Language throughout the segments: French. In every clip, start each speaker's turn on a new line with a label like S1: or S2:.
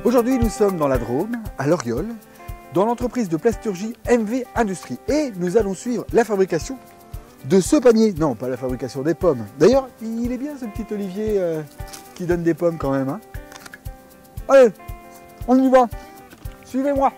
S1: Aujourd'hui, nous sommes dans la Drôme, à Loriol, dans l'entreprise de plasturgie MV Industrie. Et nous allons suivre la fabrication de ce panier. Non, pas la fabrication des pommes. D'ailleurs, il est bien ce petit olivier qui donne des pommes quand même. Hein. Allez, on y va. Suivez-moi.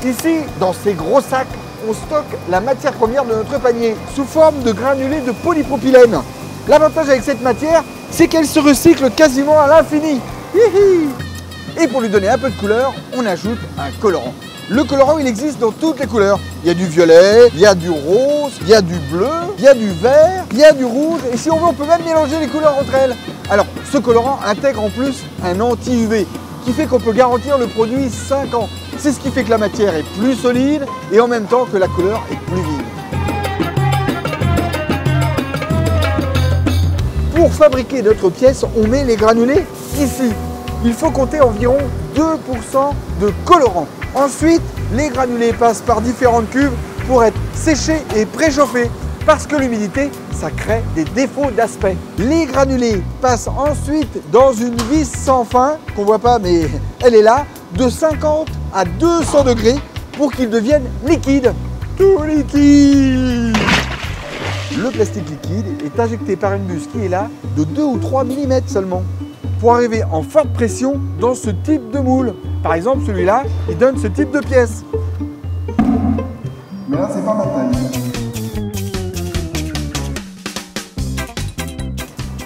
S1: Ici, dans ces gros sacs, on stocke la matière première de notre panier sous forme de granulés de polypropylène. L'avantage avec cette matière, c'est qu'elle se recycle quasiment à l'infini. Et pour lui donner un peu de couleur, on ajoute un colorant. Le colorant, il existe dans toutes les couleurs. Il y a du violet, il y a du rose, il y a du bleu, il y a du vert, il y a du rouge. Et si on veut, on peut même mélanger les couleurs entre elles. Alors, ce colorant intègre en plus un anti-UV qui fait qu'on peut garantir le produit 5 ans. C'est ce qui fait que la matière est plus solide et en même temps que la couleur est plus vive. Pour fabriquer notre pièce, on met les granulés ici. Il faut compter environ 2% de colorant. Ensuite, les granulés passent par différentes cuves pour être séchés et préchauffés. Parce que l'humidité, ça crée des défauts d'aspect. Les granulés passent ensuite dans une vis sans fin, qu'on ne voit pas mais elle est là, de 50 à 200 degrés pour qu'ils deviennent liquides. Tout liquide. Le plastique liquide est injecté par une buse qui est là de 2 ou 3 mm seulement pour arriver en forte pression dans ce type de moule. Par exemple, celui-là, il donne ce type de pièce.
S2: Mais là, c'est pas ma taille.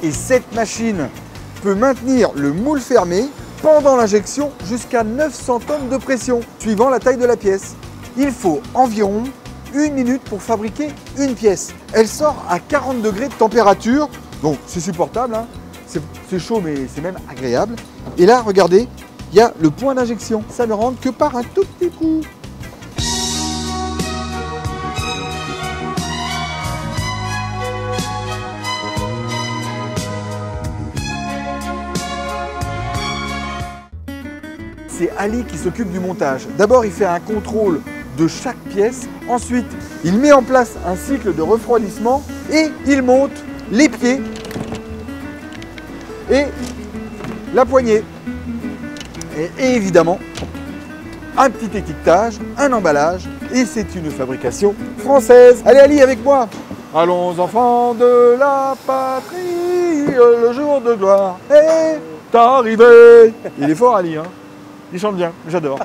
S1: Et cette machine peut maintenir le moule fermé pendant l'injection jusqu'à 900 tonnes de pression, suivant la taille de la pièce. Il faut environ 1 minute pour fabriquer une pièce. Elle sort à 40 degrés de température, donc c'est supportable, hein. C'est chaud mais c'est même agréable. Et là, regardez, il y a le point d'injection. Ça ne rentre que par un tout petit coup. C'est Ali qui s'occupe du montage. D'abord, il fait un contrôle de chaque pièce. Ensuite, il met en place un cycle de refroidissement et il monte les pieds et la poignée. Et évidemment, un petit étiquetage, un emballage et c'est une fabrication française. Allez Ali, avec moi. Allons enfants de la patrie, le jour de gloire est arrivé. Il est fort Ali, hein. Il chante bien, j'adore.